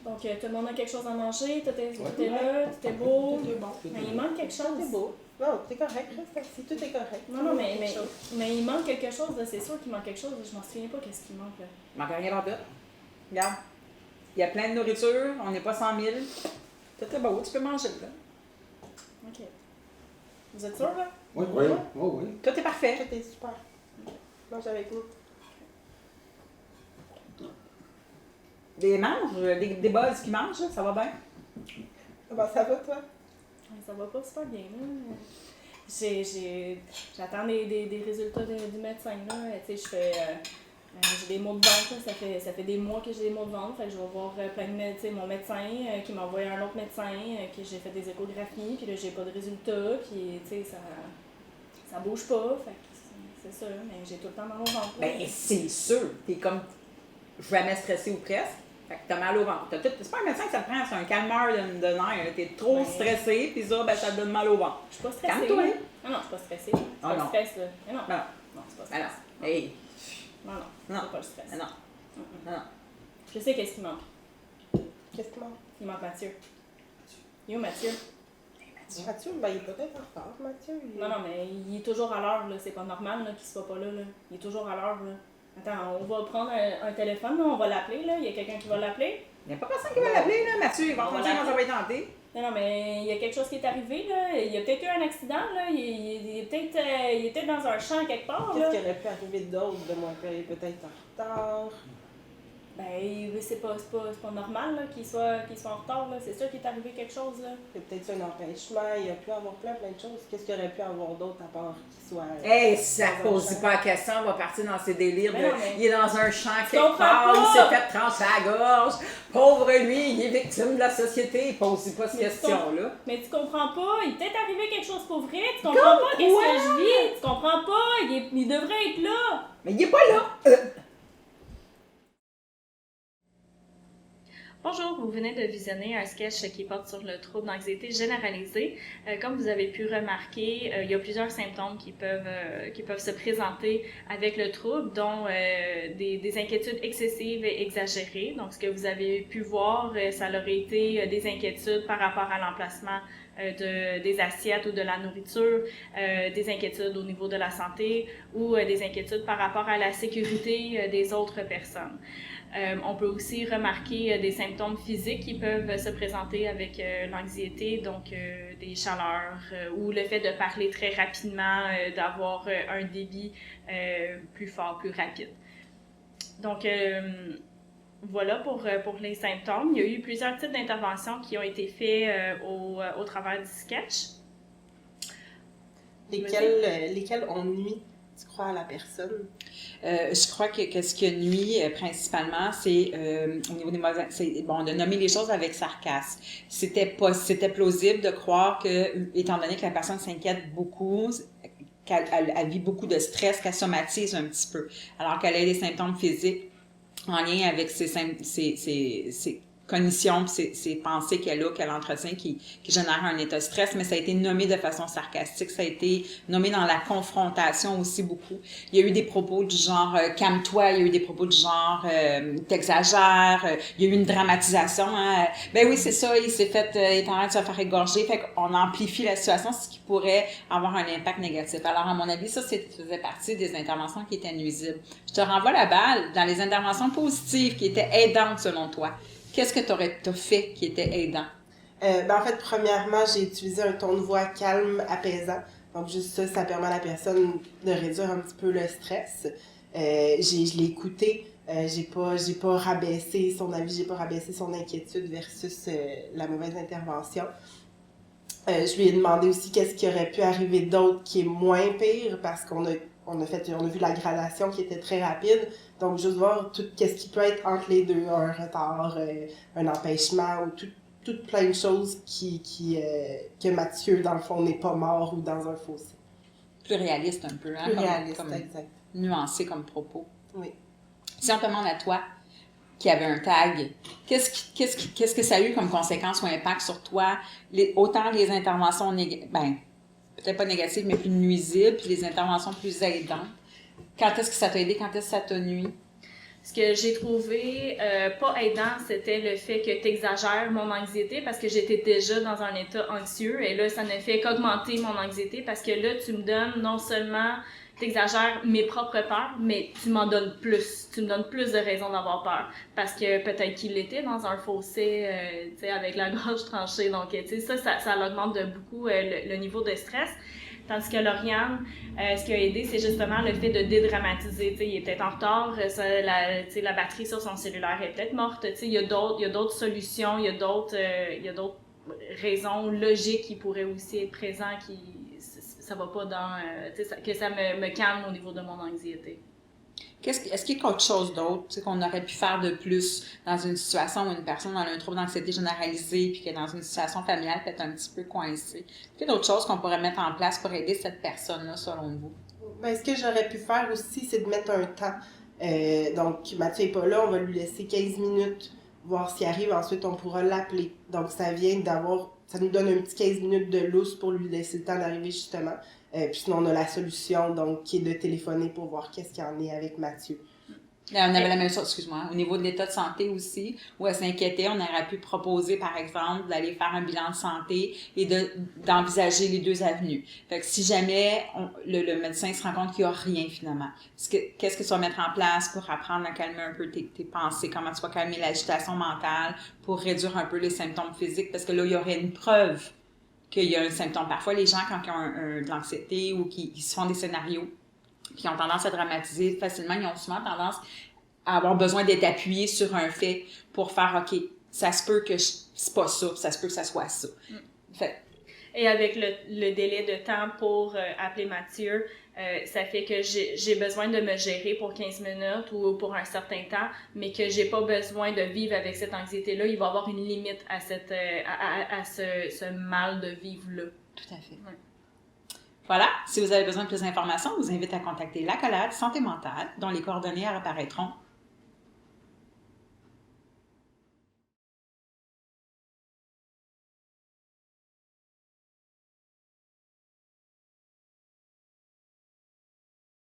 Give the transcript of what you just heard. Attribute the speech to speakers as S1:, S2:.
S1: Donc, tout le monde a quelque chose à manger, tout est là, tout est beau.
S2: Tout est bon.
S1: Mais il manque quelque chose.
S2: Tout est beau. Non, c'est correct, là, si tout est correct.
S1: Non, mais il manque quelque chose, là. C'est sûr qu'il manque quelque chose. Je m'en souviens pas qu'est-ce qu'il manque, là.
S3: Il manque rien en tout. Regarde. Il y a plein de nourriture, on n'est pas 100 000. Tout est beau, tu peux manger, là.
S1: OK. Vous êtes sûr, là?
S4: Oui.
S3: Tout est parfait.
S2: Tout est super. Mange avec nous.
S3: Des buzz qui mangent, là, ça va bien.
S2: Comment ça va, toi?
S1: Ouais, ça va pas super bien, là. J'attends des résultats du médecin, là. Tu sais, j'ai des maux de ventre, là. Ça fait des mois que j'ai des maux de ventre. Fait que je vais voir plein de médecins. Mon médecin qui m'a envoyé un autre médecin, que j'ai fait des échographies, puis là, j'ai pas de résultats, puis tu sais, ça bouge pas. Fait que c'est ça, mais j'ai tout le temps mal au ventre. Là.
S3: Ben, c'est sûr. T'es comme jamais stressé ou presque. Fait que t'as mal au ventre. C'est pas un médecin que ça te prend, c'est un calmeur de nerfs. T'es trop stressé, puis ça, ben, ça te donne mal au ventre.
S1: Je suis pas stressée.
S3: Calme-toi.
S1: Ah non, je suis pas stressée. C'est pas le stress, là. Mais non. Non, c'est pas stress.
S3: Alors, hey.
S1: Non, c'est pas le stress.
S3: Non.
S1: Je sais qu'est-ce qui manque.
S2: Qu'est-ce qui manque?
S1: Il manque Mathieu. Il est où Mathieu?
S2: Mathieu, ben, il est peut-être en retard, Mathieu.
S1: Non, mais il est toujours à l'heure, là. C'est pas normal là, qu'il soit pas là, là. Il est toujours à l'heure, là. Attends, on va prendre un téléphone, là. On va l'appeler, là. Il y a quelqu'un qui va l'appeler.
S3: Il n'y a pas personne qui va l'appeler, là, Mathieu. Il va entendre quand ça va être tenté.
S1: Non, mais il y a quelque chose qui est arrivé, là. Il y a peut-être eu un accident, là. Il est peut-être dans un champ quelque part, là.
S2: Qu'est-ce qui aurait pu arriver d'autre de moins pire? Peut-être en retard.
S1: Ben, c'est pas normal, là, qu'il soit en retard, là. C'est sûr qu'il est arrivé quelque chose, là.
S2: Il y a peut-être un empêchement, il a pu avoir plein de choses. Qu'est-ce qu'il aurait pu avoir d'autre à part qu'il soit.
S3: Hey, ça
S2: dans un
S3: pose
S2: champ?
S3: pas la question, on va partir dans ses délires.
S1: Mais non, mais-
S3: Il est dans un champ
S1: Tu
S3: quelque
S1: comprends
S3: part,
S1: pas?
S3: il s'est fait trancher la gorge. Pauvre lui, il est victime de la société. Il pose pas cette
S1: Mais
S3: question-là.
S1: Mais tu comprends pas, il est peut-être arrivé quelque chose pour vrai, tu comprends pas qu'est-ce que je vis, tu comprends pas, il devrait être là.
S3: Mais il est pas là.
S1: Bonjour, vous venez de visionner un sketch qui porte sur le trouble d'anxiété généralisée. Comme vous avez pu remarquer, il y a plusieurs symptômes qui peuvent se présenter avec le trouble, dont des inquiétudes excessives et exagérées. Donc, ce que vous avez pu voir, ça aurait été des inquiétudes par rapport à l'emplacement des assiettes ou de la nourriture, des inquiétudes au niveau de la santé ou des inquiétudes par rapport à la sécurité des autres personnes. On peut aussi remarquer des symptômes physiques qui peuvent se présenter avec l'anxiété, donc des chaleurs ou le fait de parler très rapidement, d'avoir un débit plus fort, plus rapide. Donc, voilà pour les symptômes. Il y a eu plusieurs types d'interventions qui ont été faits au travers du sketch.
S2: Lesquels ont nuit, tu crois, à la personne?
S3: Je crois que ce qui nuit principalement, c'est au niveau des mauvais... Bon, de nommer les choses avec sarcasme. C'était plausible de croire que, étant donné que la personne s'inquiète beaucoup, qu'elle vit beaucoup de stress, qu'elle somatise un petit peu, alors qu'elle a des symptômes physiques en lien avec ses cognitions, ces pensées qu'elle a, qu'elle entretient, qui génèrent un état de stress, mais ça a été nommé de façon sarcastique, ça a été nommé dans la confrontation aussi beaucoup. Il y a eu des propos du genre « calme-toi », il y a eu des propos du genre « t'exagères », il y a eu une dramatisation, hein. Ben oui, c'est ça, il s'est fait, il est en train de se faire égorger, fait qu'on amplifie la situation, ce qui pourrait avoir un impact négatif. Alors, à mon avis, ça faisait partie des interventions qui étaient nuisibles. Je te renvoie la balle dans les interventions positives qui étaient aidantes selon toi. Qu'est-ce que t'as fait qui était aidant?
S2: En fait, premièrement, j'ai utilisé un ton de voix calme, apaisant. Donc, juste ça permet à la personne de réduire un petit peu le stress. Je l'ai écouté. J'ai pas rabaissé son avis, j'ai pas rabaissé son inquiétude versus la mauvaise intervention. Je lui ai demandé aussi qu'est-ce qui aurait pu arriver d'autre qui est moins pire parce qu'on a vu la gradation qui était très rapide. Donc, juste voir tout ce qui peut être entre les deux, un retard, un empêchement ou tout plein de choses que Mathieu, dans le fond, n'est pas mort ou dans un fossé.
S3: Plus réaliste un peu, hein?
S2: Plus réaliste,
S3: comme
S2: exact.
S3: Nuancé comme propos.
S2: Oui.
S3: Si on te demande à toi, qui avait un tag, qu'est-ce que ça a eu comme conséquence ou impact sur toi? Autant les interventions peut-être pas négatives, mais plus nuisibles, puis les interventions plus aidantes. Quand est-ce que ça t'a aidé? Quand est-ce que ça t'a nuit?
S1: Ce que j'ai trouvé pas aidant, c'était le fait que tu exagères mon anxiété parce que j'étais déjà dans un état anxieux et là, ça ne fait qu'augmenter mon anxiété parce que là, tu me donnes non seulement, t'exagères mes propres peurs, mais tu m'en donnes plus. Tu me donnes plus de raisons d'avoir peur parce que peut-être qu'il était dans un fossé, tu sais, avec la gorge tranchée. Donc, tu sais, ça augmente de beaucoup le niveau de stress. Tandis que Lauriane, ce qui a aidé, c'est justement le fait de dédramatiser. T'sais, il est peut-être en retard, la batterie sur son cellulaire est peut-être morte. Il y a d'autres solutions, il y a d'autres raisons logiques qui pourraient aussi être présentes, ça va pas dans... que ça me calme au niveau de mon anxiété.
S3: Est-ce qu'il y a quelque chose d'autre qu'on aurait pu faire de plus dans une situation où une personne a un trouble d'anxiété généralisé puis qui est dans une situation familiale peut-être un petit peu coincée? Est-ce qu'il y a d'autres choses qu'on pourrait mettre en place pour aider cette personne-là, selon vous?
S2: Ben, ce que j'aurais pu faire aussi, c'est de mettre un temps. Donc, Mathieu n'est pas là, on va lui laisser 15 minutes, voir s'il arrive. Ensuite, on pourra l'appeler. Donc, ça nous donne un petit 15 minutes de lousse pour lui laisser le temps d'arriver, justement. Puis sinon, on a la solution, donc, qui est de téléphoner pour voir qu'est-ce qu'il y en est avec Mathieu.
S3: Là, on avait la même chose, excuse-moi, au niveau de l'état de santé aussi, où elle s'inquiétait, on aurait pu proposer, par exemple, d'aller faire un bilan de santé et d'envisager les deux avenues. Fait que si jamais le médecin se rend compte qu'il n'y a rien, finalement, qu'est-ce que tu vas mettre en place pour apprendre à calmer un peu tes pensées, comment tu vas calmer l'agitation mentale pour réduire un peu les symptômes physiques, parce que là, il y aurait une preuve qu'il y a un symptôme. Parfois, les gens, quand ils ont de l'anxiété ou qu'ils se font des scénarios, puis ils ont tendance à dramatiser facilement, ils ont souvent tendance à avoir besoin d'être appuyés sur un fait pour faire « OK, ça se peut que c'est pas ça, ça se peut que ça soit ça. » Fait.
S1: Et avec le délai de temps pour appeler Mathieu, ça fait que j'ai besoin de me gérer pour 15 minutes ou pour un certain temps, mais que j'ai pas besoin de vivre avec cette anxiété-là. Il va y avoir une limite à ce mal de vivre-là.
S3: Tout à fait.
S1: Ouais.
S3: Voilà, si vous avez besoin de plus d'informations, je vous invite à contacter l'Accolade Santé mentale, dont les coordonnées apparaîtront